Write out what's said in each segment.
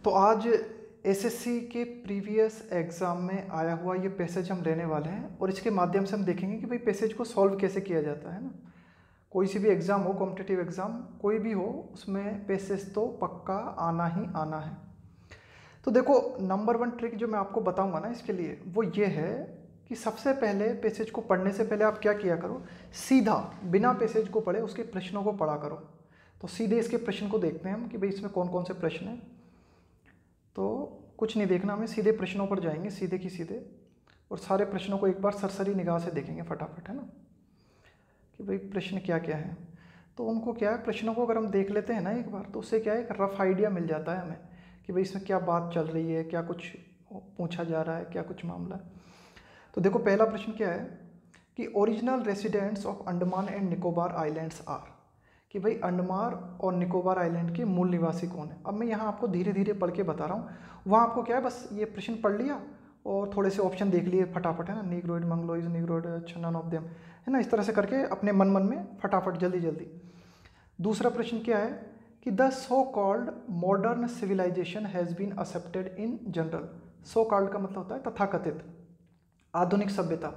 तो आज एसएससी के प्रीवियस एग्ज़ाम में आया हुआ ये पैसेज हम लेने वाले हैं और इसके माध्यम से हम देखेंगे कि भाई पैसेज को सॉल्व कैसे किया जाता है ना। कोई सी भी एग्ज़ाम हो, कॉम्पिटिटिव एग्ज़ाम कोई भी हो, उसमें पैसेज तो पक्का आना ही आना है। तो देखो, नंबर 1 ट्रिक जो मैं आपको बताऊंगा ना इसके लिए, वो ये है कि सबसे पहले पैसेज को पढ़ने से पहले आप क्या किया करो, सीधा बिना पैसेज को पढ़े उसके प्रश्नों को पढ़ा करो। तो सीधे इसके प्रश्न को देखते हैं हम कि भाई इसमें कौन कौन से प्रश्न हैं। तो कुछ नहीं देखना, हमें सीधे प्रश्नों पर जाएंगे, सीधे की सीधे, और सारे प्रश्नों को एक बार सरसरी निगाह से देखेंगे फटाफट, है ना, कि भाई प्रश्न क्या क्या है। तो उनको क्या है, प्रश्नों को अगर हम देख लेते हैं ना एक बार, तो उससे क्या है, एक रफ आइडिया मिल जाता है हमें कि भाई इसमें क्या बात चल रही है, क्या कुछ पूछा जा रहा है, क्या कुछ मामला है। तो देखो, पहला प्रश्न क्या है कि original residents of Andaman and Nicobar islands are, कि भाई अंडमान और निकोबार आइलैंड के मूल निवासी कौन है। अब मैं यहाँ आपको धीरे धीरे पढ़ के बता रहा हूँ, वहाँ आपको क्या है, बस ये प्रश्न पढ़ लिया और थोड़े से ऑप्शन देख लिए फटाफट, है ना, Negroid, Mongoloid, Negroid, none of them, है ना, इस तरह से करके अपने मन में फटाफट जल्दी जल्दी। दूसरा प्रश्न क्या है कि the so called modern civilisation has been accepted in general. So called का मतलब होता है तथाकथित, आधुनिक सभ्यता,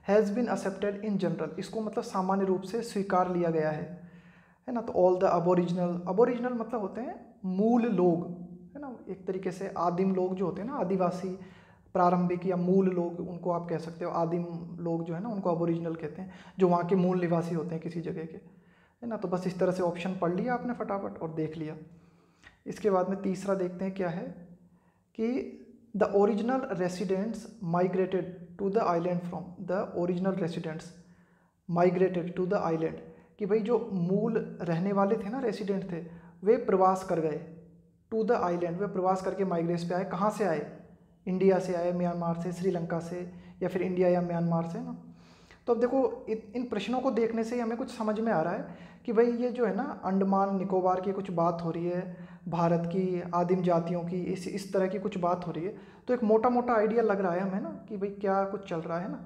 has been accepted in general, इसको मतलब सामान्य रूप से स्वीकार लिया गया है ना। तो ऑल द अबोरिजिनल, अबोरिजिनल मतलब होते हैं मूल लोग, है ना, एक तरीके से आदिम लोग जो होते हैं ना, आदिवासी, प्रारंभिक या मूल लोग, उनको आप कह सकते हो। आदिम लोग जो है ना, उनको अबोरिजिनल कहते हैं, जो वहाँ के मूल निवासी होते हैं किसी जगह के, है ना। तो बस इस तरह से ऑप्शन पढ़ लिया आपने फटाफट और देख लिया। इसके बाद में तीसरा देखते हैं क्या है कि the original residents migrated to the island from, the original residents migrated to the island, कि भाई जो मूल रहने वाले थे ना, रेसिडेंट थे, वे प्रवास कर गए। टू द आइलैंड, वे प्रवास करके माइग्रेस पे आए। कहाँ से आए, इंडिया से आए, म्यांमार से, श्रीलंका से, या फिर इंडिया या म्यांमार से ना। तो अब देखो, इन प्रश्नों को देखने से ही हमें कुछ समझ में आ रहा है कि भाई ये जो है ना, अंडमान निकोबार की कुछ बात हो रही है, भारत की आदिम जातियों की, इस तरह की कुछ बात हो रही है। तो एक मोटा मोटा आइडिया लग रहा है हमें ना कि भाई क्या कुछ चल रहा है ना।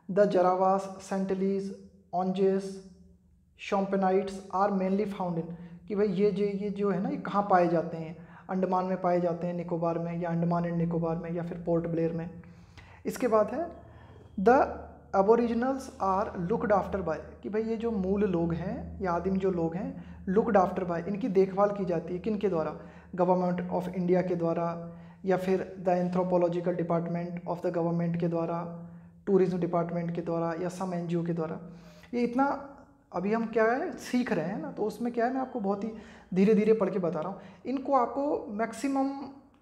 The Jarawas, Sentinelese, Onges, Shompenites are mainly found in, कि भाई ये जो है ना, ये कहाँ पाए जाते हैं, अंडमान में पाए जाते हैं, निकोबार में, या अंडमान एंड निकोबार में, या फिर पोर्ट ब्लेयर में। इसके बाद है the aboriginals are looked after by, कि भाई ये जो मूल लोग हैं या आदिम जो लोग हैं, लुकड आफ्टर बाय, इनकी देखभाल की जाती है किन के द्वारा, गवर्नमेंट ऑफ इंडिया के द्वारा, या फिर the anthropological department of the government के द्वारा, टूरिज्म डिपार्टमेंट के द्वारा, या सम एनजीओ के द्वारा। ये इतना अभी हम क्या है सीख रहे हैं ना, तो उसमें क्या है, मैं आपको बहुत ही धीरे धीरे पढ़ के बता रहा हूँ। इनको आपको मैक्सिमम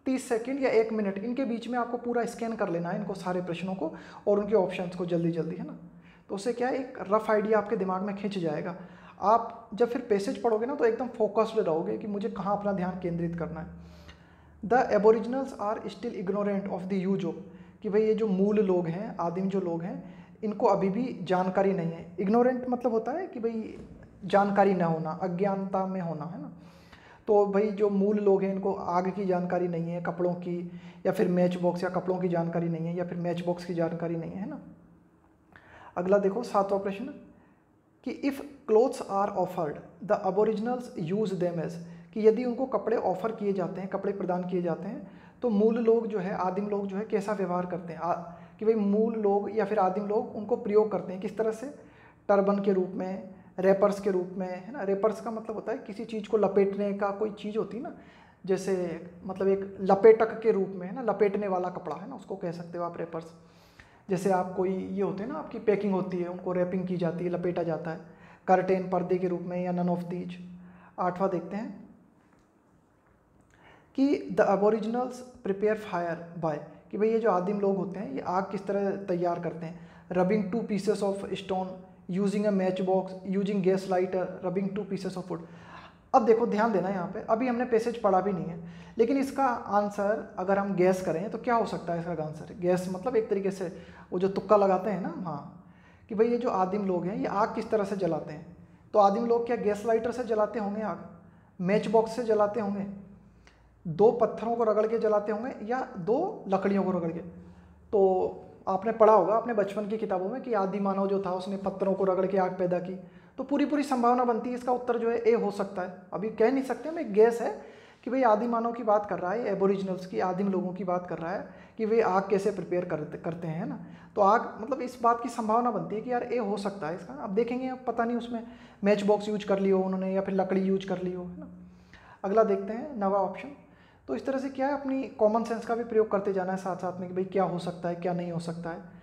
30 सेकंड या 1 मिनट इनके बीच में आपको पूरा स्कैन कर लेना है, इनको सारे प्रश्नों को और उनके ऑप्शंस को जल्दी जल्दी, है ना। तो उससे क्या है, एक रफ आइडिया आपके दिमाग में खिंच जाएगा। आप जब फिर पैसेज पढ़ोगे ना, तो एकदम फोकस्ड रहोगे कि मुझे कहाँ अपना ध्यान केंद्रित करना है। The aboriginals are still ignorant of the use of, कि भाई ये जो मूल लोग हैं, आदिम जो लोग हैं, इनको अभी भी जानकारी नहीं है। इग्नोरेंट मतलब होता है कि भाई जानकारी ना होना, अज्ञानता में होना, है ना। तो भाई जो मूल लोग हैं, इनको आग की जानकारी नहीं है, कपड़ों की, या फिर मैच बॉक्स या कपड़ों की जानकारी नहीं है, या फिर मैच बॉक्स की जानकारी नहीं है ना। अगला देखो, 7वां प्रश्न कि if clothes are offered the aboriginals use them as, कि यदि उनको कपड़े ऑफर किए जाते हैं, कपड़े प्रदान किए जाते हैं, तो मूल लोग जो है, आदिम लोग जो है, कैसा व्यवहार करते हैं, कि भाई मूल लोग या फिर आदिम लोग उनको प्रयोग करते हैं किस तरह से, टर्बन के रूप में, रेपर्स के रूप में, है ना। रेपर्स का मतलब होता है किसी चीज़ को लपेटने का, कोई चीज़ होती है ना, जैसे मतलब एक लपेटक के रूप में, है ना, लपेटने वाला कपड़ा, है ना, उसको कह सकते हो आप रेपर्स। जैसे आप कोई ये होते हैं ना, आपकी पैकिंग होती है, उनको रैपिंग की जाती है, लपेटा जाता है, कर्टेन, पर्दे के रूप में, या नन ऑफ दीज। 8वां देखते हैं कि द अबोरिजिनल्स प्रिपेयर फायर बाय, कि भाई ये जो आदिम लोग होते हैं, ये आग किस तरह तैयार करते हैं, rubbing 2 pieces of stone, using a match box, using gas lighter, rubbing 2 pieces of would. अब देखो, ध्यान देना यहाँ पे, अभी हमने पैसेज पढ़ा भी नहीं है, लेकिन इसका आंसर अगर हम गैस करें तो क्या हो सकता है इसका आंसर। गैस मतलब एक तरीके से वो जो तुक्का लगाते हैं ना, हाँ, कि भाई ये जो आदिम लोग हैं, ये आग किस तरह से जलाते हैं। तो आदिम लोग क्या गैस लाइटर से जलाते होंगे आग, मैच बॉक्स से जलाते होंगे, 2 पत्थरों को रगड़ के जलाते होंगे, या 2 लकड़ियों को रगड़ के। तो आपने पढ़ा होगा अपने बचपन की किताबों में कि आदि मानव जो था, उसने पत्थरों को रगड़ के आग पैदा की। तो पूरी पूरी संभावना बनती है, इसका उत्तर जो है ए हो सकता है। अभी कह नहीं सकते हम, एक गैस है कि भाई आदि मानव की बात कर रहा है, एबोरिजिनल्स की, आदिम लोगों की बात कर रहा है कि वे आग कैसे प्रिपेयर करते हैं ना। तो आग मतलब इस बात की संभावना बनती है कि यार ए हो सकता है इसका। अब देखेंगे, अब पता नहीं उसमें मैच बॉक्स यूज कर ली हो उन्होंने या फिर लकड़ी यूज कर ली हो, है ना। अगला देखते हैं नवा ऑप्शन। तो इस तरह से क्या है, अपनी कॉमन सेंस का भी प्रयोग करते जाना है साथ साथ में कि भाई क्या हो सकता है क्या नहीं हो सकता है।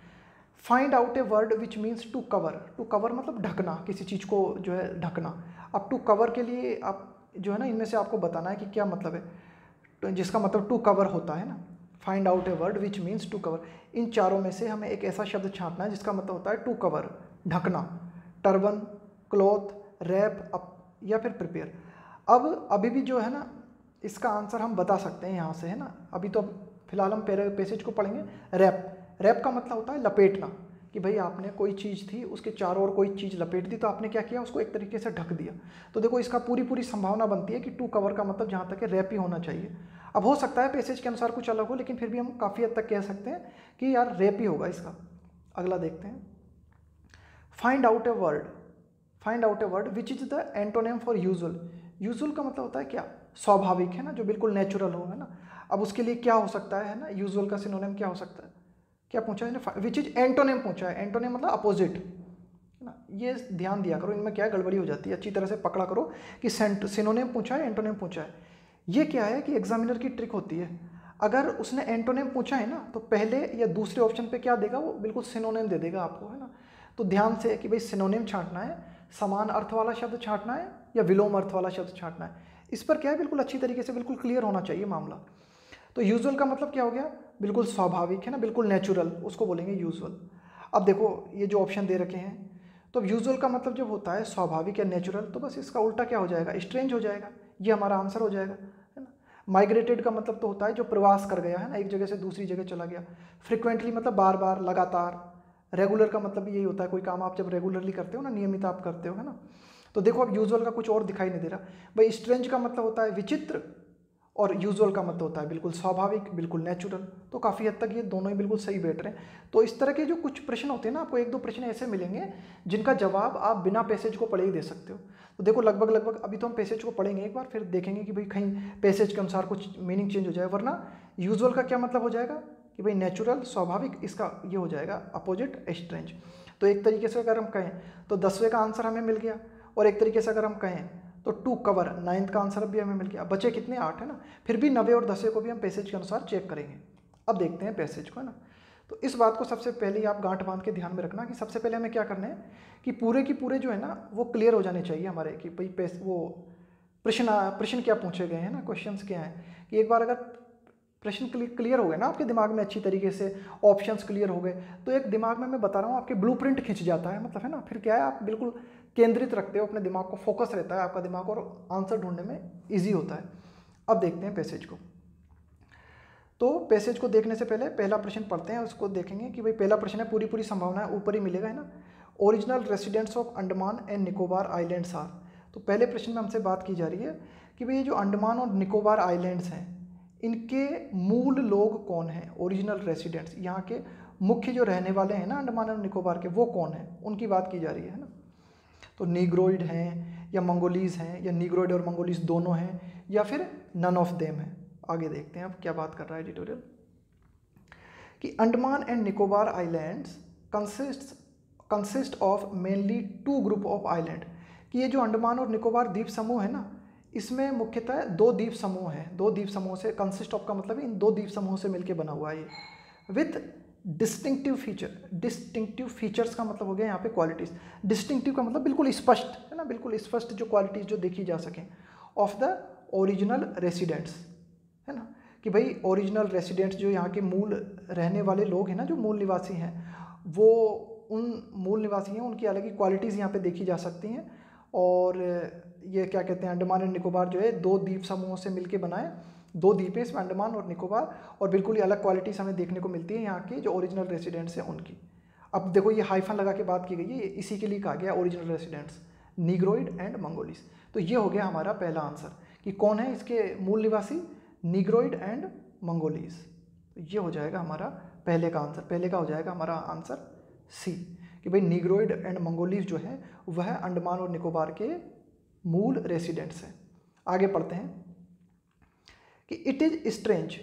Find out a word which means to cover. To cover मतलब ढकना, किसी चीज़ को जो है ढकना। अब टू कवर के लिए आप जो है ना इनमें से आपको बताना है कि क्या मतलब है, तो जिसका मतलब टू कवर होता है ना। Find out a word which means to cover. इन चारों में से हमें एक ऐसा शब्द छांटना है जिसका मतलब होता है टू कवर, ढकना। टर्बन, क्लॉथ, रैप या फिर प्रिपेयर। अब अभी भी जो है ना इसका आंसर हम बता सकते हैं यहाँ से, है ना। अभी तो फिलहाल हम पैसेज को पढ़ेंगे। रैप, रैप का मतलब होता है लपेटना, कि भाई आपने कोई चीज़ थी उसके चारों ओर कोई चीज़ लपेट दी, तो आपने क्या किया, उसको एक तरीके से ढक दिया। तो देखो इसका पूरी संभावना बनती है कि टू कवर का मतलब जहाँ तक है रैप ही होना चाहिए। अब हो सकता है पैसेज के अनुसार कुछ अलग हो, लेकिन फिर भी हम काफ़ी हद तक कह सकते हैं कि यार रैप ही होगा इसका। अगला देखते हैं। Find out a word, find out a word which is the antonym for usual. Usual का मतलब होता है क्या, स्वाभाविक, है ना, जो बिल्कुल नेचुरल हो, है ना। अब उसके लिए क्या हो सकता है ना, यूजुअल का सिनोनिम क्या हो सकता है, क्या पूछा है, विच इज एंटोनिम पूछा है। एंटोनिम मतलब अपोजिट, है ना। ये ध्यान दिया करो, इनमें क्या है गड़बड़ी हो जाती है, अच्छी तरह से पकड़ा करो कि सिनोनिम पूछा है एंटोनिम पूछा है। ये क्या है कि एग्जामिनर की ट्रिक होती है, अगर उसने एंटोनिम पूछा है ना तो पहले या दूसरे ऑप्शन पे क्या देगा, वो बिल्कुल सिनोनिम दे देगा आपको, है ना। तो ध्यान से कि भाई सिनोनिम छांटना है, समान अर्थ वाला शब्द छांटना है या विलोम अर्थ वाला शब्द छांटना है, इस पर क्या है बिल्कुल अच्छी तरीके से बिल्कुल क्लियर होना चाहिए मामला। तो यूजुअल का मतलब क्या हो गया, बिल्कुल स्वाभाविक, है ना, बिल्कुल नेचुरल, उसको बोलेंगे यूजुअल। अब देखो ये जो ऑप्शन दे रखे हैं, तो यूजुअल का मतलब जब होता है स्वाभाविक या नेचुरल, तो बस इसका उल्टा क्या हो जाएगा, स्ट्रेंज हो जाएगा। ये हमारा आंसर हो जाएगा, है ना। माइग्रेटेड का मतलब तो होता है जो प्रवास कर गया, है ना, एक जगह से दूसरी जगह चला गया। फ्रिक्वेंटली मतलब बार बार, लगातार। रेगुलर का मतलब यही होता है कोई काम आप जब रेगुलरली करते हो ना, नियमित आप करते हो, है ना। तो देखो अब यूजुअल का कुछ और दिखाई नहीं दे रहा भाई। स्ट्रेंज का मतलब होता है विचित्र, और यूजुअल का मतलब होता है बिल्कुल स्वाभाविक, बिल्कुल नेचुरल। तो काफ़ी हद तक ये दोनों ही बिल्कुल सही बैठ रहे हैं। तो इस तरह के जो कुछ प्रश्न होते हैं ना, आपको एक दो प्रश्न ऐसे मिलेंगे जिनका जवाब आप बिना पैसेज को पढ़े ही दे सकते हो। तो देखो लगभग अभी तो हम पैसेज को पढ़ेंगे एक बार, फिर देखेंगे कि भाई कहीं पैसेज के अनुसार कुछ मीनिंग चेंज हो जाए। वरना यूजुअल का क्या मतलब हो जाएगा कि भाई नेचुरल, स्वाभाविक, इसका ये हो जाएगा अपोजिट, स्ट्रेंज। तो एक तरीके से अगर हम कहें तो 10वें का आंसर हमें मिल गया, और एक तरीके से अगर हम कहें तो टू कवर 9th का आंसर भी हमें मिल गया। बचे कितने, 8, है ना। फिर भी 9वें और 10वें को भी हम पैसेज के अनुसार चेक करेंगे। अब देखते हैं पैसेज को, है ना। तो इस बात को सबसे पहले आप गांठ बांध के ध्यान में रखना कि सबसे पहले हमें क्या करना है कि पूरे की पूरे जो है ना वो क्लियर हो जाने चाहिए हमारे, कि भाई वो प्रश्न क्या पूछे गए हैं ना, क्वेश्चंस क्या हैं। कि एक बार अगर प्रश्न क्लियर हो गए ना आपके दिमाग में अच्छी तरीके से, ऑप्शंस क्लियर हो गए, तो एक दिमाग में मैं बता रहा हूँ आपके ब्लूप्रिंट खिंच जाता है, मतलब, है ना। फिर क्या है, आप बिल्कुल केंद्रित रखते हो अपने दिमाग को, फोकस रहता है आपका दिमाग, और आंसर ढूंढने में ईजी होता है। अब देखते हैं पैसेज को। तो पैसेज को देखने से पहले पहला प्रश्न पढ़ते हैं, उसको देखेंगे कि भाई पहला प्रश्न है, पूरी संभावना है ऊपर ही मिलेगा, है ना। Original residents of Andaman and Nicobar islands are. तो पहले प्रश्न में हमसे बात की जा रही है कि भाई ये जो अंडमान और निकोबार आइलैंड्स हैं, इनके मूल लोग कौन हैं, ओरिजिनल रेसिडेंट्स, यहाँ के मुख्य जो रहने वाले हैं ना अंडमान और निकोबार के, वो कौन हैं, उनकी बात की जा रही है ना। तो नीग्रोइड हैं या मंगोलीज हैं, या नीग्रोइड और मंगोलीज दोनों हैं, या फिर नन ऑफ देम है। आगे देखते हैं अब क्या बात कर रहा है एडिटोरियल, कि Andaman and Nicobar islands consist of mainly 2 group of island. कि ये जो अंडमान और निकोबार द्वीप समूह है ना, इसमें मुख्यतः 2 द्वीप समूह हैं। 2 द्वीप समूह से, कंसिस्ट ऑफ का मतलब इन 2 द्वीप समूह से मिलकर बना हुआ है ये, with distinctive feature. Distinctive features का मतलब हो गया यहाँ पे क्वालिटीज। डिस्टिंक्टिव का मतलब बिल्कुल स्पष्ट, है ना, बिल्कुल स्पष्ट जो क्वालिटीज जो देखी जा सकें, ऑफ द ओरिजिनल रेसिडेंट्स, है ना। कि भाई ओरिजिनल रेसिडेंट्स जो यहाँ के मूल रहने वाले लोग हैं ना, जो मूल निवासी हैं, वो उन मूल निवासी हैं, उनकी अलग ही क्वालिटीज़ यहाँ पे देखी जा सकती हैं। और ये क्या कहते हैं, अंडमान एंड निकोबार जो है 2 द्वीप समूहों से मिलके बना है। 2 द्वीप है इसमें, अंडमान और निकोबार, और बिल्कुल ही अलग क्वालिटीज़ हमें देखने को मिलती है यहाँ के जो ओरिजिनल रेसिडेंट्स हैं उनकी। अब देखो ये हाइफन लगा के बात की गई है, इसी के लिए कहा गया ओरिजिनल रेसिडेंट्स, नीग्रोइड एंड मंगोलिस। तो ये हो गया हमारा पहला आंसर कि कौन है इसके मूल निवासी, नीग्रोइड एंड मंगोलीज। तो ये हो जाएगा हमारा पहले का आंसर। पहले का हो जाएगा हमारा आंसर सी, कि भाई नीग्रोइड एंड मंगोलीज जो है वह अंडमान और निकोबार के मूल रेसिडेंट्स हैं। आगे पढ़ते हैं। कि it is strange,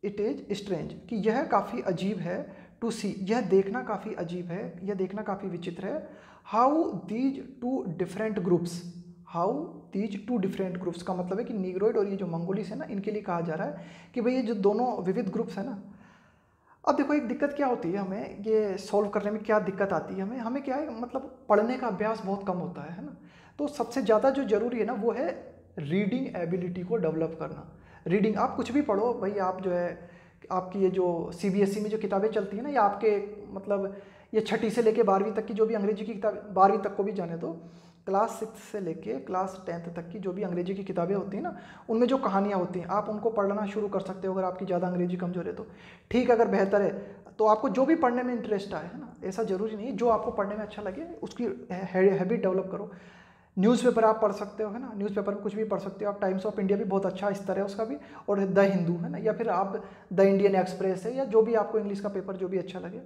it is strange कि यह काफ़ी अजीब है, टू सी यह देखना काफ़ी अजीब है, यह देखना काफ़ी विचित्र है, how these two different groups, how these two different groups का मतलब है कि नीग्रोइड और ये जो मंगोलिस है ना, इनके लिए कहा जा रहा है कि भाई ये जो दोनों विविध ग्रुप्स है ना। अब देखो एक दिक्कत क्या होती है, हमें ये सॉल्व करने में क्या दिक्कत आती है, हमें क्या है, मतलब पढ़ने का अभ्यास बहुत कम होता है ना। तो सबसे ज़्यादा जो जरूरी है ना वो है रीडिंग एबिलिटी को डेवलप करना। रीडिंग, आप कुछ भी पढ़ो भाई, आप जो है आपकी ये जो सीबीएसई में जो किताबें चलती हैं ना, या आपके मतलब ये 6ठी से लेके 12वीं तक की जो भी अंग्रेजी की किताब, 12वीं तक को भी जाने दो, क्लास 6 से लेके क्लास 10th तक की जो भी अंग्रेजी की किताबें होती हैं ना, उनमें जो कहानियाँ होती हैं आप उनको पढ़ना शुरू कर सकते हो अगर आपकी ज़्यादा अंग्रेजी कमज़ोर है तो। ठीक, अगर बेहतर है तो आपको जो भी पढ़ने में इंटरेस्ट आए, है ना, ऐसा ज़रूरी नहीं, जो आपको पढ़ने में अच्छा लगे उसकी हैबिट डेवलप करो। न्यूज़पेपर आप पढ़ सकते हो, है ना, न्यूज़पेपर में कुछ भी पढ़ सकते हो आप। टाइम्स ऑफ इंडिया भी बहुत अच्छा स्तर है उसका भी, और द हिंदू, है ना, या फिर आप द इंडियन एक्सप्रेस है, या जो भी आपको इंग्लिश का पेपर जो भी अच्छा लगे।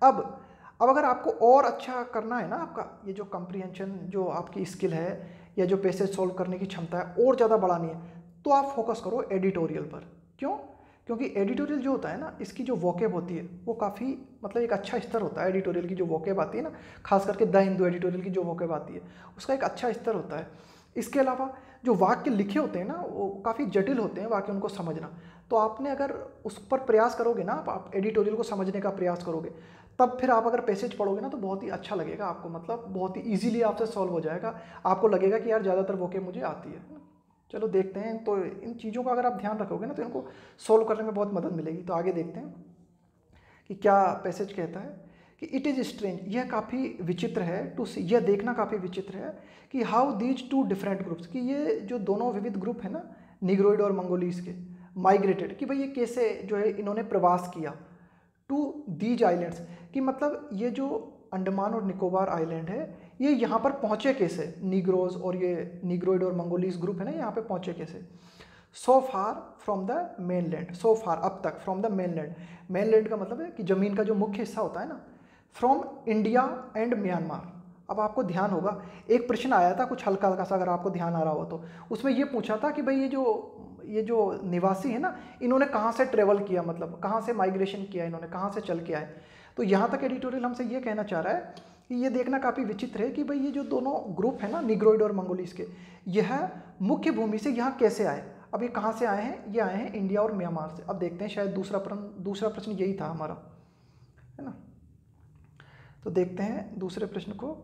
अब अगर आपको और अच्छा करना है ना, आपका ये जो कम्प्रीहेंशन, जो आपकी स्किल है या जो पैसेज सॉल्व करने की क्षमता है और ज़्यादा बढ़ानी है, तो आप फोकस करो एडिटोरियल पर। क्यों? क्योंकि एडिटोरियल जो होता है ना, इसकी जो वोकेब होती है वो काफ़ी मतलब एक अच्छा स्तर होता है। एडिटोरियल की जो वोकेब आती है ना, खास करके द हिंदू एडिटोरियल की जो वोकेब आती है उसका एक अच्छा स्तर होता है। इसके अलावा जो वाक्य लिखे होते हैं ना वो काफ़ी जटिल होते हैं वाक्य, उनको समझना। तो आपने अगर उस पर प्रयास करोगे ना, आप एडिटोरियल को समझने का प्रयास करोगे, तब फिर आप अगर पैसेज पढ़ोगे ना तो बहुत ही अच्छा लगेगा आपको, मतलब बहुत ही ईजिली आपसे सॉल्व हो जाएगा। आपको लगेगा कि यार ज़्यादातर वोकेब मुझे आती है। चलो देखते हैं, तो इन चीज़ों का अगर आप ध्यान रखोगे ना तो इनको सॉल्व करने में बहुत मदद मिलेगी। तो आगे देखते हैं कि क्या पैसेज कहता है कि इट इज़ स्ट्रेंज, यह काफ़ी विचित्र है, टू सी यह देखना काफ़ी विचित्र है, कि how these two different groups, कि ये जो दोनों विविध ग्रुप है ना, निग्रोइड और मंगोलीज के, माइग्रेटेड, कि भाई ये कैसे जो है इन्होंने प्रवास किया, टू दीज आइलैंड्स, कि मतलब ये जो अंडमान और निकोबार आइलैंड है ये यहाँ पर पहुँचे कैसे, नीग्रोज और ये निग्रोइड और मंगोलीज ग्रुप है ना, यहाँ पे पहुँचे कैसे। सो फार फ्रॉम द मेनलैंड, सो फार अब तक, फ्रॉम द मेनलैंड, मेनलैंड का मतलब है कि ज़मीन का जो मुख्य हिस्सा होता है ना, फ्रॉम इंडिया एंड म्यांमार। अब आपको ध्यान होगा, एक प्रश्न आया था कुछ हल्का हल्का सा, अगर आपको ध्यान आ रहा हो तो, उसमें ये पूछा था कि भाई ये जो निवासी है ना, इन्होंने कहाँ से ट्रेवल किया, मतलब कहाँ से माइग्रेशन किया इन्होंने, कहाँ से चल के आए। तो यहाँ तक एडिटोरियल हमसे ये कहना चाह रहा है कि ये देखना काफ़ी विचित्र है कि भाई ये जो दोनों ग्रुप है ना, निग्रोइड और मंगोलीज के, यह मुख्य भूमि से यहाँ कैसे आए। अब ये कहाँ से आए हैं, ये आए हैं इंडिया और म्यांमार से। अब देखते हैं, शायद दूसरा प्रश्न यही था हमारा, है ना। तो देखते हैं दूसरे प्रश्न को,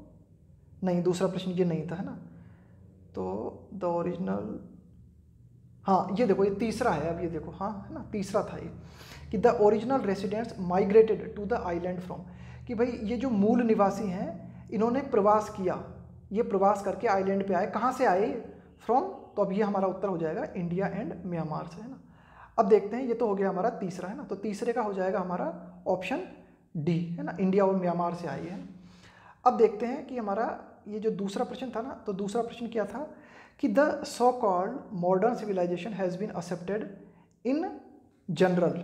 नहीं दूसरा प्रश्न ये नहीं था, है ना। तो द ओरिजिनल, हाँ ये देखो ये तीसरा है, अब ये देखो, हाँ है ना, तीसरा था ये, कि the original residents migrated to the island from, कि भाई ये जो मूल निवासी हैं इन्होंने प्रवास किया, ये प्रवास करके आइलैंड पे आए, कहाँ से आए, फ्रॉम। तो अब ये हमारा उत्तर हो जाएगा इंडिया एंड म्यांमार से, है ना। अब देखते हैं, ये तो हो गया हमारा तीसरा, है ना, तो तीसरे का हो जाएगा हमारा ऑप्शन डी, है ना, इंडिया और म्यांमार से आई है। अब देखते हैं कि हमारा ये जो दूसरा प्रश्न था ना, तो दूसरा प्रश्न क्या था कि the so called modern civilisation has been accepted in general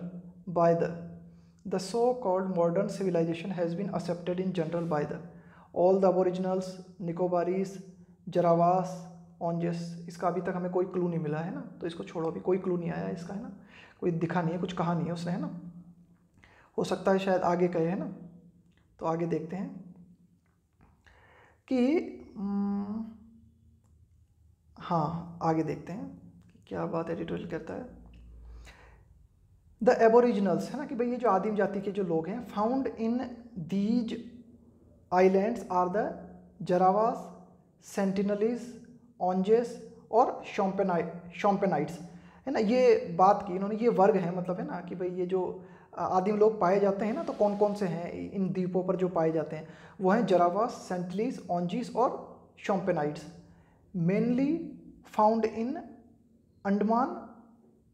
by the so called modern civilisation has been accepted in general by the all the aboriginals, Nicobarese, Jarawas, Onges. इसका अभी तक हमें कोई क्लू नहीं मिला है ना, तो इसको छोड़ो, अभी कोई क्लू नहीं आया इसका, है ना, कोई दिखा नहीं है, कुछ कहा नहीं है उसने, है ना। हो सकता है शायद आगे कहे, है ना। तो आगे देखते हैं कि हाँ आगे देखते हैं क्या बात एडिटोरियल कहता है। द एबोरिजिनल्स, है ना, कि भाई ये जो आदिम जाति के जो लोग हैं, found in these islands are the Jarawas, Sentinelese, Onges और शॉम्पेनाइट्स, है ना। ये बात की इन्होंने, ये वर्ग है मतलब, है ना, कि भाई ये जो आदिम लोग पाए जाते हैं ना, तो कौन कौन से हैं इन द्वीपों पर जो पाए जाते हैं, वो हैं जरावास, सेंटिनलीज, ऑन्जीस और Shompenites, mainly found in Andaman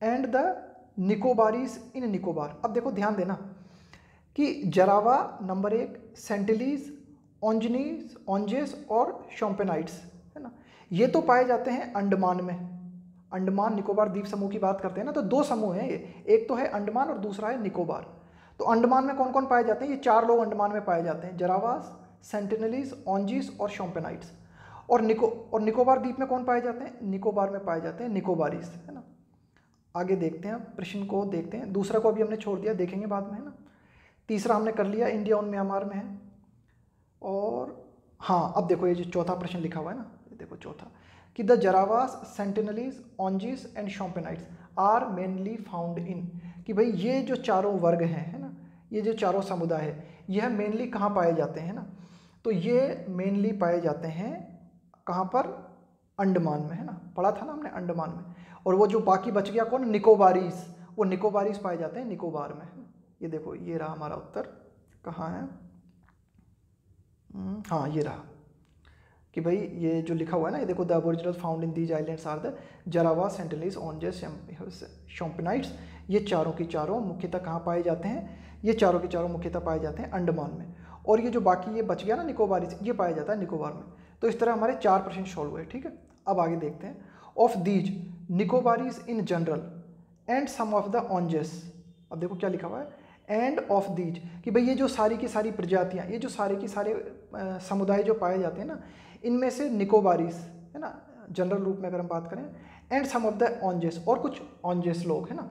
and the Nicobarese in Nicobar. अब देखो ध्यान देना कि जरावा नंबर 1, सेंटिलीज, ऑन्जनीज, ऑन्जेस और शॉम्पेनाइट्स, है ना, ये तो पाए जाते हैं अंडमान में। अंडमान निकोबार द्वीप समूह की बात करते हैं ना, तो दो समूह हैं ये, एक तो है अंडमान और दूसरा है निकोबार। तो अंडमान में कौन कौन पाए जाते हैं, ये 4 लोग अंडमान में पाए जाते हैं, जरावास, सेंटिनलीज, ऑन्जीस और शॉम्पेनाइट्स। और निकोबार द्वीप में कौन पाए जाते हैं, निकोबार में पाए जाते हैं निकोबारीज, है ना। आगे देखते हैं, प्रश्न को देखते हैं। दूसरा को अभी हमने छोड़ दिया, देखेंगे बाद में, है ना। तीसरा हमने कर लिया, इंडिया ऑन म्यांमार में है। और हाँ, अब देखो ये जो चौथा प्रश्न लिखा हुआ है ना, ये देखो चौथा, कि the Jarawas, Sentinelese, Onges and Shompenites are mainly found in, कि भाई ये जो चारों वर्ग हैं, है ना, ये जो चारों समुदाय है, यह मेनली कहाँ पाए जाते हैं ना, तो ये मेनली पाए जाते हैं कहाँ पर, अंडमान में, है ना, पढ़ा था ना हमने अंडमान में। और वो जो बाकी बच गया कौन, निकोबारीज, वो निकोबारीज पाए जाते हैं निकोबार में, है ना। ये देखो ये रहा हमारा उत्तर, कहाँ है, हाँ ये रहा, कि भाई ये जो लिखा हुआ है ना, ये देखो, the aboriginal found in these islands are the Jarawa, Sentinelese, Onges, Shompenites. ये चारों की चारों मुख्यतः कहाँ पाए जाते हैं, ये चारों के चारों मुख्यतः पाए जाते हैं अंडमान में। और ये जो बाकी ये बच गया ना निकोबारीज, ये पाया जाता है निकोबार में। तो इस तरह हमारे 4 प्रश्न सॉल्व हुए, ठीक है। अब आगे देखते हैं, of these Nicobarese in general and some of the Onges. अब देखो क्या लिखा हुआ है, एंड ऑफ दीज, कि भाई ये जो सारी की सारी प्रजातियाँ, ये जो सारे की सारे समुदाय जो पाए जाते हैं ना, इनमें से निकोबारीज, है ना, जनरल रूप में अगर हम बात करें, and some of the Onges, और कुछ ऑन्जेस लोग, है ना,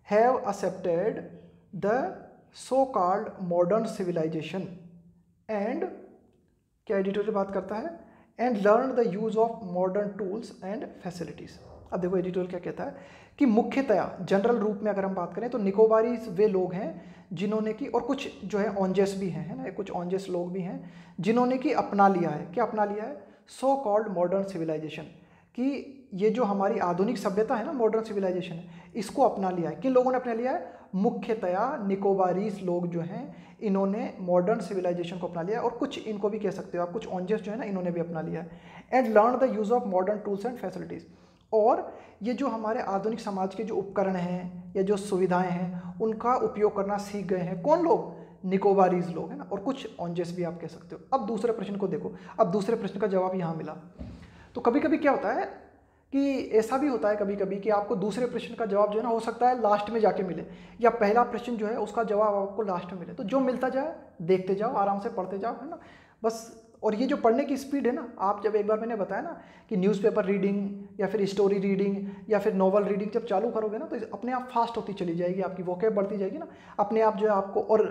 have accepted the so called modern civilisation and, क्या एडिटोरियल बात करता है, and learn the use of modern tools and facilities. अब देखो एडिटोरियल क्या कहता है, कि मुख्यतया जनरल रूप में अगर हम बात करें तो निकोबारीज वे लोग हैं जिन्होंने कि, और कुछ जो है ऑन्जेस भी हैं, है ना, कुछ ऑन्जेस लोग भी हैं जिन्होंने कि अपना लिया है, क्या अपना लिया है, सो कॉल्ड मॉडर्न सिविलाइजेशन, कि ये जो हमारी आधुनिक सभ्यता है ना, मॉडर्न सिविलाइजेशन, इसको अपना लिया है। किन लोगों ने अपना लिया है, मुख्यतया निकोबारीज लोग जो हैं, इन्होंने मॉडर्न सिविलाइजेशन को अपना लिया है। और कुछ इनको भी कह सकते हो आप, कुछ ऑन्जेस जो है ना, इन्होंने भी अपना लिया है। And learn the use of modern tools and facilities, और ये जो हमारे आधुनिक समाज के जो उपकरण हैं या जो सुविधाएं हैं, उनका उपयोग करना सीख गए हैं। कौन लोग, निकोबारीज लोग, है ना, और कुछ ऑन्जेस भी आप कह सकते हो। अब दूसरे प्रश्न को देखो, अब दूसरे प्रश्न का जवाब यहाँ मिला। तो कभी कभी क्या होता है कि ऐसा भी होता है कभी कभी कि आपको दूसरे प्रश्न का जवाब जो है ना, हो सकता है लास्ट में जाके मिले, या पहला प्रश्न जो है उसका जवाब आपको लास्ट में मिले। तो जो मिलता जाए देखते जाओ, आराम से पढ़ते जाओ, है ना, बस। और ये जो पढ़ने की स्पीड है ना, आप जब एक बार मैंने बताया ना कि न्यूज़पेपर रीडिंग या फिर स्टोरी रीडिंग या फिर नॉवल रीडिंग जब चालू करोगे ना, तो अपने आप फास्ट होती चली जाएगी, आपकी वोकैब बढ़ती जाएगी ना अपने आप जो है आपको। और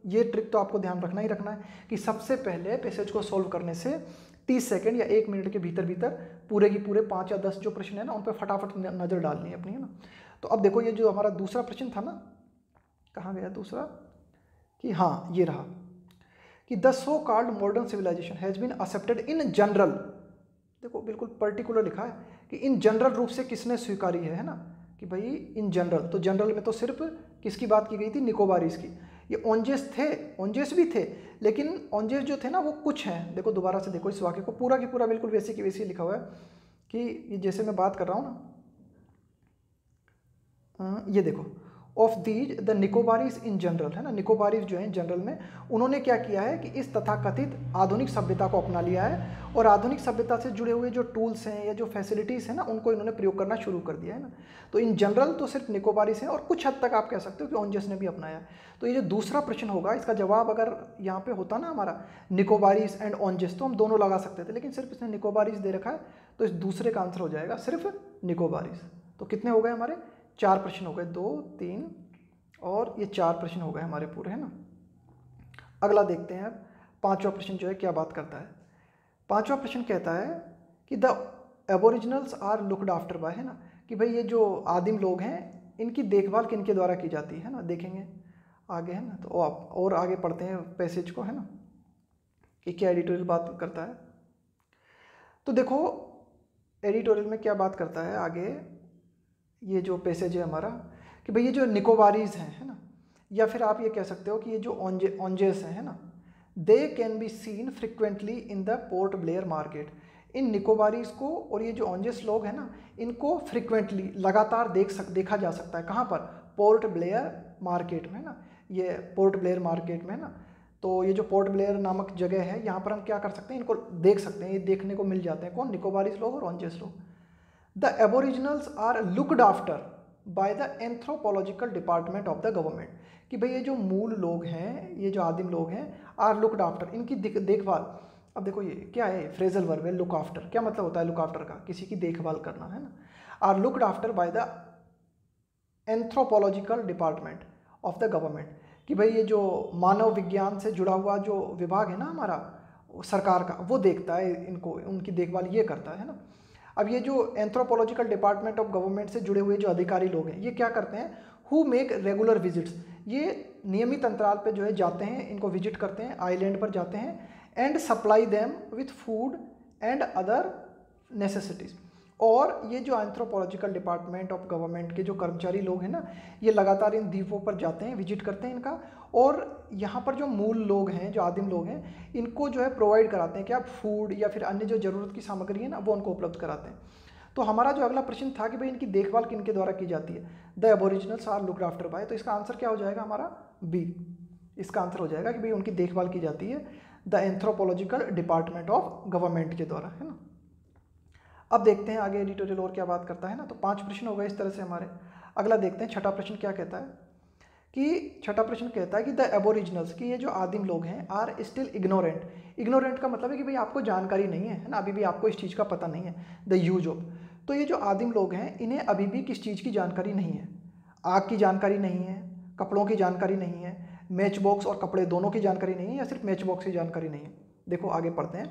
ये ट्रिक तो आपको ध्यान रखना ही रखना है कि सबसे पहले पैसेज को सोल्व करने से 30 सेकंड या 1 मिनट के भीतर भीतर पूरे की पूरे 5 या 10 जो प्रश्न है ना, उन पर फटाफट नज़र डालनी है अपनी, है ना। तो अब देखो ये जो हमारा दूसरा प्रश्न था ना, कहाँ गया दूसरा, कि हाँ ये रहा, कि the so called modern civilisation has been accepted in general. देखो बिल्कुल पर्टिकुलर लिखा है कि इन जनरल रूप से किसने स्वीकारी है ना, कि भाई इन जनरल। तो जनरल में तो सिर्फ किसकी बात की गई थी, निकोबारीज की। ये ऑन्जेस थे, ऑन्जेस भी थे, लेकिन ऑन्जेस जो थे ना वो कुछ हैं। देखो दोबारा से देखो इस वाक्य को, पूरा की पूरा बिल्कुल वैसे की वैसे लिखा हुआ है कि ये जैसे मैं बात कर रहा हूँ ना, ये देखो, of these the Nicobarese in general, है ना, निकोबारीज जो है जनरल में, उन्होंने क्या किया है कि इस तथाकथित आधुनिक सभ्यता को अपना लिया है, और आधुनिक सभ्यता से जुड़े हुए जो टूल्स हैं या जो फैसिलिटीज़ हैं ना, उनको इन्होंने प्रयोग करना शुरू कर दिया है ना। तो इन जनरल तो सिर्फ निकोबारीज हैं, और कुछ हद तक आप कह सकते हो कि ऑन्जेस ने भी अपनाया। तो ये जो दूसरा प्रश्न होगा, इसका जवाब अगर यहाँ पे होता ना हमारा निकोबारीज एंड ऑन्जेस, तो हम दोनों लगा सकते थे, लेकिन सिर्फ इसने निकोबारीज दे रखा है, तो इस दूसरे का आंसर हो जाएगा सिर्फ निकोबारीज। तो कितने हो गए हमारे, 4 प्रश्न हो गए, 2, 3 और ये 4 प्रश्न हो गए हमारे पूरे, है ना। अगला देखते हैं अब, 5वां प्रश्न जो है क्या बात करता है। 5वां प्रश्न कहता है कि the aboriginals are looked after by, है ना, कि भाई ये जो आदिम लोग हैं, इनकी देखभाल किनके द्वारा की जाती है ना, देखेंगे आगे, है ना। तो आप और आगे पढ़ते हैं पैसेज को, है ना, कि क्या एडिटोरियल बात करता है। तो देखो एडिटोरियल में क्या बात करता है आगे, ये जो पैसेज है हमारा, कि भाई ये जो निकोबारीज हैं, है ना, या फिर आप ये कह सकते हो कि ये जो ऑन्जेस हैं, है ना, they can be seen frequently in the port Blair market. In Nicobarese को और ये जो ऑन्जेस लोग हैं ना, इनको फ्रिक्वेंटली लगातार देखा जा सकता है। कहाँ पर, पोर्ट ब्लेयर मार्केट में, है ना, ये पोर्ट ब्लेयर मार्केट में, है ना। तो ये जो पोर्ट ब्लेयर नामक जगह है, यहाँ पर हम क्या कर सकते हैं, इनको देख सकते हैं, ये देखने को मिल जाते हैं। कौन, निकोबारीज लोग और ऑन्जेस लोग। The aboriginals are looked after by the anthropological department of the government, कि भाई ये जो मूल लोग हैं, ये जो आदिम लोग हैं, आर लुक्ड आफ्टर, इनकी देखभाल। अब देखो ये क्या है, फ्रेजल वर्ब है, लुक आफ्टर। क्या मतलब होता है लुक आफ्टर का, किसी की देखभाल करना, है ना। Are looked after by the anthropological department of the government, कि भाई ये जो मानव विज्ञान से जुड़ा हुआ जो विभाग है ना हमारा सरकार का, वो देखता है इनको, उनकी देखभाल ये करता है ना। अब ये जो एंथ्रोपोलॉजिकल डिपार्टमेंट ऑफ गवर्नमेंट से जुड़े हुए जो अधिकारी लोग हैं, ये क्या करते हैं, हु मेक रेगुलर विजिट्स, ये नियमित अंतराल पे जो है जाते हैं, इनको विजिट करते हैं, आइलैंड पर जाते हैं, and supply them with food and other necessities. और ये जो एंथ्रोपोलॉजिकल डिपार्टमेंट ऑफ गवर्नमेंट के जो कर्मचारी लोग हैं ना, ये लगातार इन द्वीपों पर जाते हैं, विजिट करते हैं इनका, और यहाँ पर जो मूल लोग हैं, जो आदिम लोग हैं, इनको जो है प्रोवाइड कराते हैं कि आप फूड या फिर अन्य जो ज़रूरत की सामग्री है ना, वो उनको उपलब्ध कराते हैं। तो हमारा जो अगला प्रश्न था कि भाई इनकी देखभाल किनके द्वारा की जाती है, the aboriginals are looked after by, तो इसका आंसर क्या हो जाएगा हमारा बी। इसका आंसर हो जाएगा कि भाई उनकी देखभाल की जाती है the anthropological department of government के द्वारा, है ना। अब देखते हैं आगे एडिटोरियल और क्या बात करता है ना। तो 5 प्रश्न हो गए इस तरह से हमारे। अगला देखते हैं छठा प्रश्न क्या कहता है, कि छठा प्रश्न कहता है कि द एबोरिजिनल्स, कि ये जो आदिम लोग हैं, आर स्टिल इग्नोरेंट। इग्नोरेंट का मतलब है कि भाई आपको जानकारी नहीं है ना, अभी भी आपको इस चीज़ का पता नहीं है, द यूज ऑफ। तो ये जो आदिम लोग हैं, इन्हें अभी भी किस चीज़ की जानकारी नहीं है, आग की जानकारी नहीं है, कपड़ों की जानकारी नहीं है, मैच बॉक्स और कपड़े दोनों की जानकारी नहीं है, या सिर्फ मैच बॉक्स की जानकारी नहीं है। देखो आगे पढ़ते हैं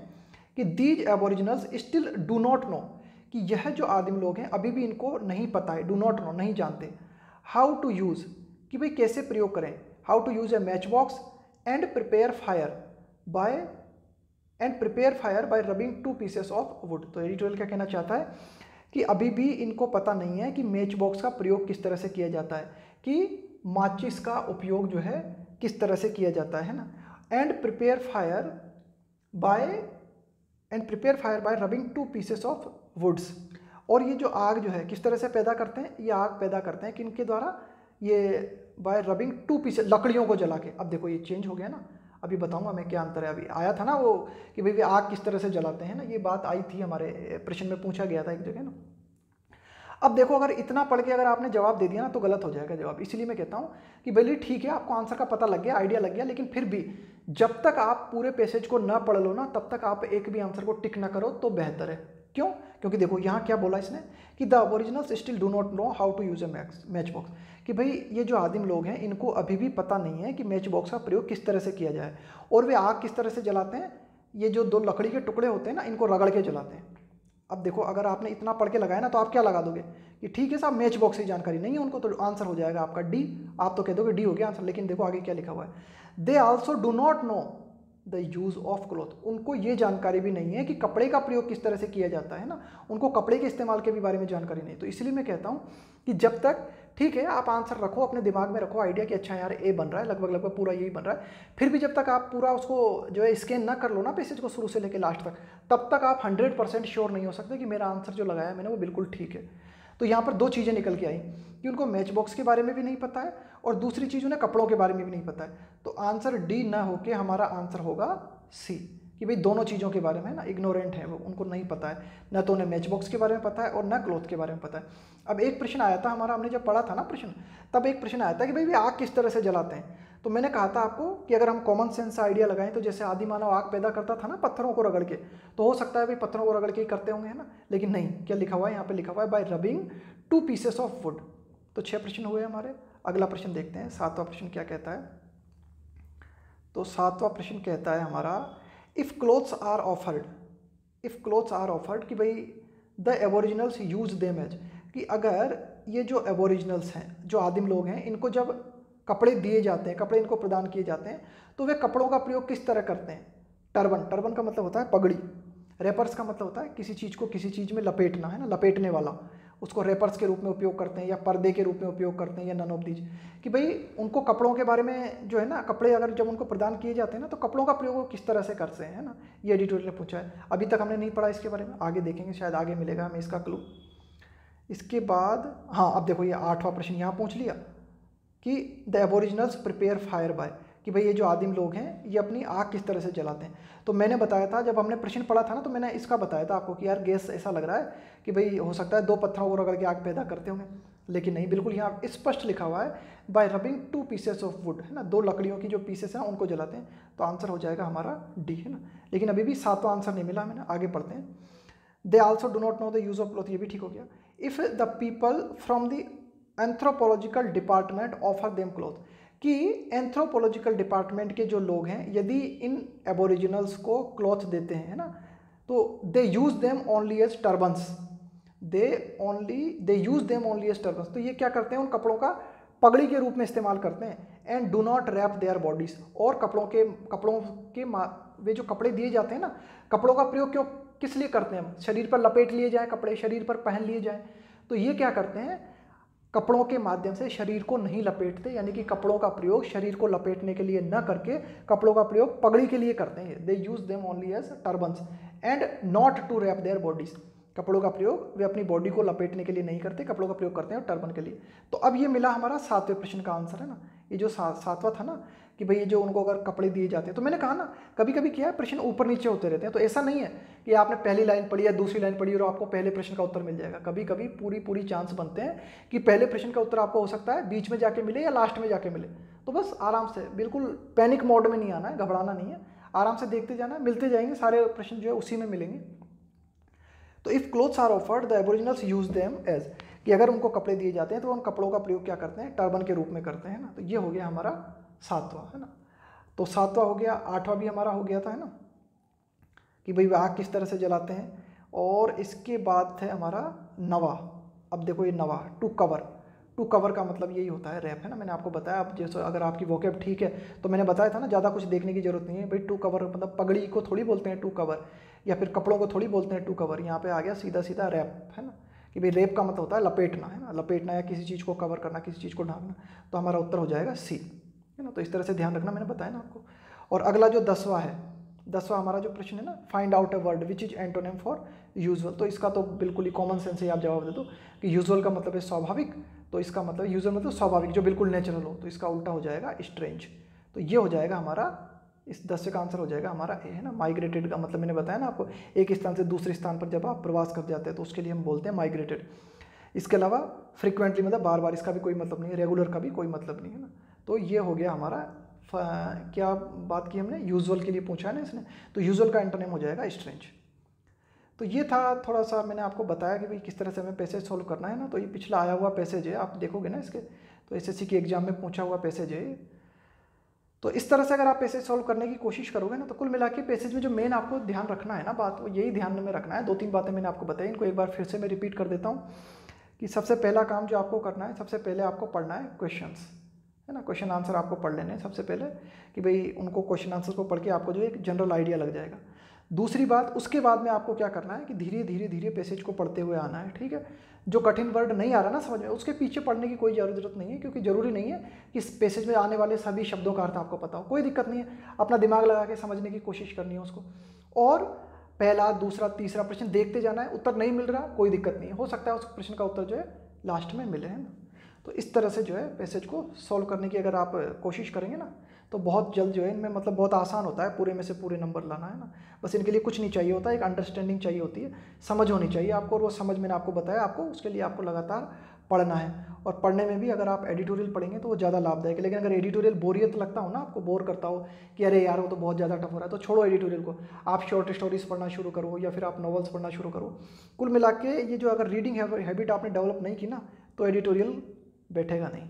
कि these Aboriginals still do not no, कि यह जो आदिम लोग हैं अभी भी इनको नहीं पता है, डू नॉट नो नहीं जानते, हाउ टू यूज़, कि भाई कैसे प्रयोग करें, how to use a match box and prepare fire by rubbing 2 pieces of wood. तो एडिटोरियल क्या कहना चाहता है कि अभी भी इनको पता नहीं है कि मैच बॉक्स का प्रयोग किस तरह से किया जाता है, कि माचिस का उपयोग जो है किस तरह से किया जाता है ना, and prepare fire by rubbing 2 pieces of woods. और ये जो आग जो है किस तरह से पैदा करते हैं, ये आग पैदा करते हैं किनके द्वारा, ये बाय रबिंग 2 पीसेस, लकड़ियों को जला के। अब देखो ये चेंज हो गया ना, अभी बताऊंगा मैं क्या अंतर है। अभी आया था ना वो कि भाई आग किस तरह से जलाते हैं ना, ये बात आई थी हमारे प्रश्न में, पूछा गया था एक जगह ना। अब देखो अगर इतना पढ़ के अगर आपने जवाब दे दिया ना तो गलत हो जाएगा जवाब, इसलिए मैं कहता हूँ कि भले ठीक है आपको आंसर का पता लग गया, आइडिया लग गया, लेकिन फिर भी जब तक आप पूरे पैसेज को ना पढ़ लो ना, तब तक आप एक भी आंसर को टिक ना करो तो बेहतर है। क्यों? क्योंकि देखो यहाँ क्या बोला इसने कि the originals still do not know how to use a match box, कि भाई ये जो आदिम लोग हैं इनको अभी भी पता नहीं है कि मैच बॉक्स का प्रयोग किस तरह से किया जाए, और वे आग किस तरह से जलाते हैं, ये जो 2 लकड़ी के टुकड़े होते हैं ना, इनको रगड़ के जलाते हैं। अब देखो अगर आपने इतना पढ़ के लगाया ना तो आप क्या लगा दोगे कि ठीक है साहब मैच बॉक्स की जानकारी नहीं है उनको, तो आंसर हो जाएगा आपका डी। आप तो कह दोगे डी हो गया आंसर, लेकिन देखो आगे क्या लिखा हुआ है, they also do not know the use of cloth, उनको ये जानकारी भी नहीं है कि कपड़े का प्रयोग किस तरह से किया जाता है ना, उनको कपड़े के इस्तेमाल के भी बारे में जानकारी नहीं। तो इसलिए मैं कहता हूँ कि जब तक ठीक है आप आंसर रखो, अपने दिमाग में रखो आइडिया कि अच्छा यार ए बन रहा है, लगभग पूरा यही बन रहा है, फिर भी जब तक आप पूरा उसको जो है स्कैन ना कर लो ना पैसेज को शुरू से लेकर लास्ट तक, तब तक आप 100% श्योर नहीं हो सकते कि मेरा आंसर जो लगाया मैंने वो बिल्कुल ठीक है। तो यहाँ पर 2 चीज़ें निकल के आई कि उनको मैच बॉक्स के बारे में भी नहीं पता है, और दूसरी चीज़ उन्हें कपड़ों के बारे में भी नहीं पता है। तो आंसर डी ना होके हमारा आंसर होगा सी, कि भाई दोनों चीज़ों के बारे में ना इग्नोरेंट है वो, उनको नहीं पता है, ना तो उन्हें मैच बॉक्स के बारे में पता है और ना क्लॉथ के बारे में पता है। अब एक प्रश्न आया था हमारा, हमने जब पढ़ा था ना प्रश्न, तब एक प्रश्न आया था कि भाई आग किस तरह से जलाते हैं। तो मैंने कहा था आपको कि अगर हम कॉमन सेंस आइडिया लगाएं तो जैसे आदि मानव आग पैदा करता था ना पत्थरों को रगड़ के, तो हो सकता है भाई पत्थरों को रगड़ के ही करते होंगे, है ना, लेकिन नहीं, क्या लिखा हुआ है यहाँ पे, लिखा हुआ है bye rubbing 2 pieces of wood. तो 6 प्रश्न हुए हमारे। अगला प्रश्न देखते हैं, 7वां प्रश्न क्या कहता है। तो 7वां प्रश्न कहता है हमारा, इफ़ क्लोथ्स आर ऑफर्ड, कि भाई the aboriginals use them as, कि अगर ये जो एबोरिजिनल्स हैं, जो आदिम लोग हैं, इनको जब कपड़े दिए जाते हैं, कपड़े इनको प्रदान किए जाते हैं, तो वे कपड़ों का प्रयोग किस तरह करते हैं। टर्बन का मतलब होता है पगड़ी, रेपर्स का मतलब होता है किसी चीज़ को किसी चीज़ में लपेटना, है ना, लपेटने वाला, उसको रेपर्स के रूप में उपयोग करते हैं, या पर्दे के रूप में उपयोग करते हैं, या नन ऑफ दीज, कि भाई उनको कपड़ों के बारे में जो है ना, कपड़े अगर जब उनको प्रदान किए जाते हैं ना, तो कपड़ों का प्रयोग वो किस तरह से करते हैं, है ना, ये एडिटोरियल ने पूछा है। अभी तक हमने नहीं पढ़ा इसके बारे में, आगे देखेंगे, शायद आगे मिलेगा हमें इसका क्लू। इसके बाद हाँ, अब देखो ये 8वां प्रश्न यहाँ पूछ लिया कि the Aboriginals prepare fire bye, कि भाई ये जो आदिम लोग हैं ये अपनी आग किस तरह से जलाते हैं। तो मैंने बताया था जब हमने प्रश्न पढ़ा था ना, तो मैंने इसका बताया था आपको कि यार गैस ऐसा लग रहा है कि भाई हो सकता है 2 पत्थरों को रगड़ के आग पैदा करते होंगे, लेकिन नहीं, बिल्कुल यहाँ स्पष्ट लिखा हुआ है bye rubbing 2 pieces of would, है ना, 2 लकड़ियों की जो पीसेस हैं उनको जलाते हैं। तो आंसर हो जाएगा हमारा डी, है ना, लेकिन अभी भी 7वां आंसर नहीं मिला हमें, आगे पढ़ते हैं। They also do not know the use of cloth, ये भी ठीक हो गया। If the people from the anthropological department offer them cloth, कि एंथ्रोपोलॉजिकल डिपार्टमेंट के जो लोग हैं यदि इन एबोरिजिनल्स को क्लॉथ देते हैं, है ना, तो they use them only as turbans, they use them only as turbans, तो ये क्या करते हैं, उन कपड़ों का पगड़ी के रूप में इस्तेमाल करते हैं। And do not wrap their bodies, और कपड़ों के वे जो कपड़े दिए जाते हैं ना, कपड़ों का प्रयोग क्यों किस लिए करते हैं हम, शरीर पर लपेट लिए जाए कपड़े, शरीर पर पहन लिए जाए, तो ये क्या करते हैं, कपड़ों के माध्यम से शरीर को नहीं लपेटते, यानी कि कपड़ों का प्रयोग शरीर को लपेटने के लिए न करके कपड़ों का प्रयोग पगड़ी के लिए करते हैं। They use them only as turbans and not to wrap their bodies, कपड़ों का प्रयोग वे अपनी बॉडी को लपेटने के लिए नहीं करते, कपड़ों का प्रयोग करते हैं टर्बन के लिए। तो अब ये मिला हमारा 7वें प्रश्न का आंसर, है ना। ये जो 7वां था ना कि भाई ये जो उनको अगर कपड़े दिए जाते हैं, तो मैंने कहा ना कभी कभी क्या है प्रश्न ऊपर नीचे होते रहते हैं, तो ऐसा नहीं है कि आपने पहली लाइन पढ़ी या दूसरी लाइन पढ़ी और आपको पहले प्रश्न का उत्तर मिल जाएगा। कभी कभी पूरी चांस बनते हैं कि पहले प्रश्न का उत्तर आपको हो सकता है बीच में जाके मिले या लास्ट में जाके मिले। तो बस आराम से, बिल्कुल पैनिक मोड में नहीं आना है, घबराना नहीं है, आराम से देखते जाना है, मिलते जाएंगे सारे प्रश्न जो है उसी में मिलेंगे। तो if clothes are offered the aboriginals use them as, कि अगर उनको कपड़े दिए जाते हैं तो उन कपड़ों का प्रयोग क्या करते हैं, टर्बन के रूप में करते हैं ना। तो ये हो गया हमारा 7वां, है ना। तो 7वां हो गया, 8वां भी हमारा हो गया था, है ना, कि भाई आग किस तरह से जलाते हैं। और इसके बाद है हमारा 9वां। अब देखो ये 9वां, टू कवर। टू कवर का मतलब यही होता है रैप, है ना। मैंने आपको बताया, अब जैसे अगर आपकी वोकैब ठीक है तो मैंने बताया था ना, ज़्यादा कुछ देखने की जरूरत नहीं है भाई। टू कवर मतलब पगड़ी को थोड़ी बोलते हैं टू कवर, या फिर कपड़ों को थोड़ी बोलते हैं टू कवर। यहाँ पे आ गया सीधा सीधा रैप, है ना, कि भाई रैप का मतलब होता है लपेटना, है ना, लपेटना या किसी चीज़ को कवर करना, किसी चीज़ को ढांकना। तो हमारा उत्तर हो जाएगा सी, है ना। तो इस तरह से ध्यान रखना, मैंने बताया ना आपको। और अगला जो 10वां है, 10वां हमारा जो प्रश्न है ना, find out a word which is antonym for usual. तो इसका तो बिल्कुल ही कॉमन सेंस से आप जवाब दे दो कि यूजुअल का मतलब है स्वाभाविक, तो इसका मतलब यूजुअल मतलब स्वाभाविक, जो बिल्कुल नेचुरल हो, तो इसका उल्टा हो जाएगा स्ट्रेंज। तो ये हो जाएगा हमारा, इस 10वें का आंसर हो जाएगा हमारा ए, है ना। माइग्रेटेड का मतलब मैंने बताया ना आपको, एक स्थान से दूसरे स्थान पर जब आप प्रवास कर जाते हैं तो उसके लिए हम बोलते हैं माइग्रेटेड। इसके अलावा फ्रिक्वेंटली मतलब बार बार, इसका भी कोई मतलब नहीं है, रेगुलर का भी कोई मतलब नहीं है ना। तो ये हो गया हमारा, क्या बात की हमने, यूजुअल के लिए पूछा है ना इसने, तो यूजुअल का एंटोनिम हो जाएगा स्ट्रेंज। तो ये था थोड़ा सा मैंने आपको बताया कि भाई किस तरह से हमें पैसेज सोल्व करना है ना। तो ये पिछला आया हुआ पैसेज है, आप देखोगे ना इसके, तो एसएससी के एग्जाम में पूछा हुआ पैसेज है। तो इस तरह से अगर आप पैसेज सॉल्व करने की कोशिश करोगे ना, तो कुल मिला के पैसेज में जो मेन आपको ध्यान रखना है ना बात, वो यही ध्यान में रखना है। 2-3 बातें मैंने आपको बताई, इनको एक बार फिर से मैं रिपीट कर देता हूँ कि सबसे पहला काम जो आपको करना है, सबसे पहले आपको पढ़ना है क्वेश्चंस, है ना। क्वेश्चन आंसर आपको पढ़ लेने हैं सबसे पहले, कि भाई उनको क्वेश्चन आंसर को पढ़ के आपको जो एक जनरल आइडिया लग जाएगा। दूसरी बात, उसके बाद में आपको क्या करना है कि धीरे धीरे धीरे पैसेज को पढ़ते हुए आना है, ठीक है। जो कठिन वर्ड नहीं आ रहा ना समझ में, उसके पीछे पढ़ने की कोई जरूरत नहीं है, क्योंकि जरूरी नहीं है कि इस पैसेज में आने वाले सभी शब्दों का अर्थ आपको पता हो, कोई दिक्कत नहीं है। अपना दिमाग लगा के समझने की कोशिश करनी है उसको। और पहला, दूसरा, तीसरा प्रश्न देखते जाना है, उत्तर नहीं मिल रहा कोई दिक्कत नहीं है, हो सकता है उस प्रश्न का उत्तर जो है लास्ट में मिले, है ना। तो इस तरह से जो है पैसेज को सॉल्व करने की अगर आप कोशिश करेंगे ना, तो बहुत जल्द जो है इनमें मतलब बहुत आसान होता है पूरे में से पूरे नंबर लाना, है ना। बस इनके लिए कुछ नहीं चाहिए होता, एक अंडरस्टैंडिंग चाहिए होती है, समझ होनी चाहिए आपको, और वो समझ मैंने आपको बताया आपको, उसके लिए आपको लगातार पढ़ना है। और पढ़ने में भी अगर आप एडिटोरियल पढ़ेंगे तो वो ज़्यादा लाभदायक है। लेकिन अगर एडिटोरियल बोरियत लगता हो ना, आपको बोर करता हो कि अरे यार वो तो बहुत ज़्यादा टफ हो रहा है, तो छोड़ो एडिटोरियल को, आप शॉर्ट स्टोरीज पढ़ना शुरू करो या फिर आप नॉवेल्स पढ़ना शुरू करो। कुल मिला के ये जो अगर रीडिंग हैबिट आपने डेवलप नहीं की ना, तो एडिटोरियल बैठेगा नहीं।